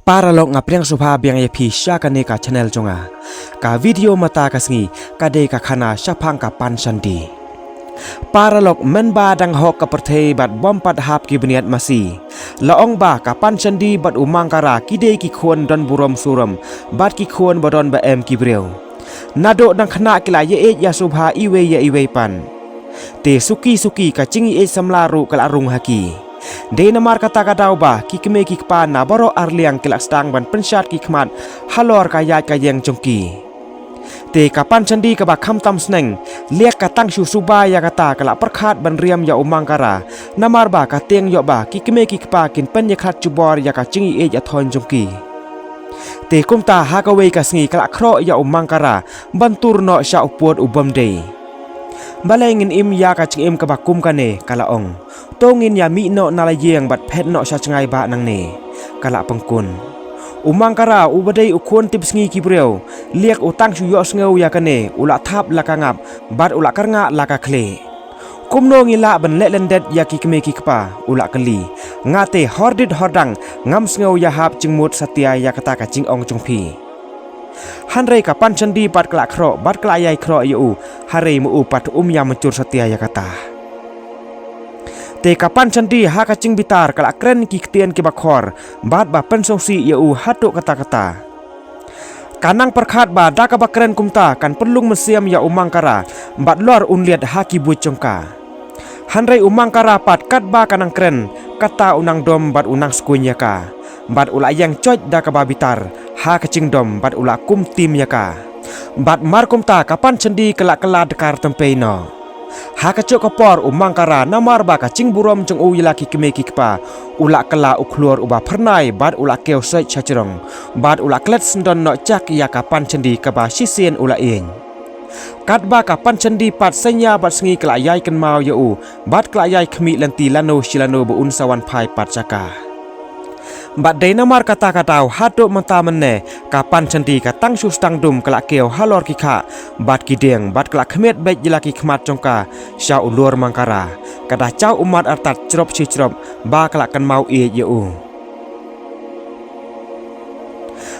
Para lok ngapriang subha biang ye phi sha ka ne ka channel jonga ka video mata ka sngi ka de ka khana shapang ka pan sandi para lok men ba dang hok ka perthei bat bom pat hap ki bniat masi laong ba ka pan sandi bat umang kara ki de ki khon don burom suram bat ki khon bodon ba em ki breu nado dang khana kila ye e ya subha iwe pan te suki ka chingi e samlaru kala rung haki de namar kata kadau ba ki keme ki pa na baro arliang kilak stang ban pensyat ki khmat halor ka ya ka yang jongki te kapan candi ka ba kham tam sneng liak ka tang shu suba ya kata kala perkhat ban riam ya umang kara namar ba ka teng yo ba ki keme ki pa kin pen ya khat chubor ya ka chingi e ya thon jongki te kumta ha ka wei ka sngi kala khro ya umang kara bantur no sha upot ubam de balengin im ya ka ching im ka ba kum ka ne kala ong tongin ya mi no nala yeng bat phet no sha changai ba nang ne kala pangkun umang kara ubadei ukhon tip sngi ki breu liek utang shu yo sngo ya kane ula thap la ka ngap bat ula karnga la ka khle kumno ngila ban le lendet ya ki kme ki kpa ula kali ngate hordit hordang ngam sngo ya hap chingmut satya ya kata ka ching ong chungphi hanrei ka pan chandi pat kla khro bat kla yai khro yu harei mu pat ya mencur satya ya kata te kapan candi ha kacing bitar kala kren ki ktien ki bakhor bat ba pensongsi yu hatu kata-kata kanang perkhat ba da ka bakren kumta kan perlung mesiam ya umang kara bat lor unliat haki bu chongka hanrei umang kara pat kat ba kanang kren kata unang dom bat unang skunya ka bat ula yang coy da ka babitar ha kacing dom bat ula kum tim ya ka bat mar kumta kapan candi kala dekar tempe no ha kacok kapor umang kara namar ba kacing burom jong u yilaki keme kikpa ula kala uklur uba pernai bat ula keo sai chachirong bat ula klet sendon no cak ya kapan cendi kaba sisien ula ing kat ba kapan cendi pat senya bat sengi kala yai ken mau yu bat kala yai khmi lenti lano silano bu un sawan phai pat chaka bat de namar kata katau hatu mata menne kapan cendi ka tang su stang dum kala keo halor ki kha bat ki deng bat kala khmet bek jilaki khmat jongka sha ulur mangkara kada chau umat artat crop si crop ba kala kan mau e yu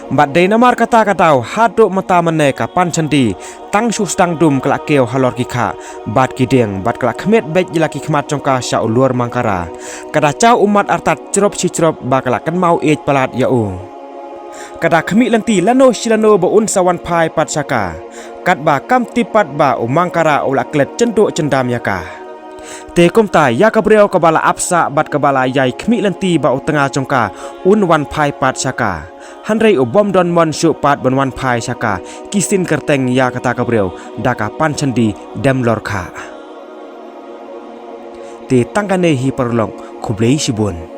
bat de namar kata katau hatu mata menne kapan cendi tang su stang dum kala keo halor ki kha bat ki deng bat kala khmet bek jilaki khmat jongka sha ulur mangkara kada chau umat artat crop si crop ba kala kan mau e palat yu kada khmi lenti lano silano bo un sawan phai pat saka kat ba kam tipat ba umang kara ula klet cenduk cendam yaka te kumta ya kabreo kabala apsa bat kabala yai khmi lenti ba utanga jongka un wan phai pat saka hanrei ubom don mon shu pat bon wan phai saka kisin kerteng ya kata kabreo daka pan chandi dem lor kha te tangane hi perlong khublei sibun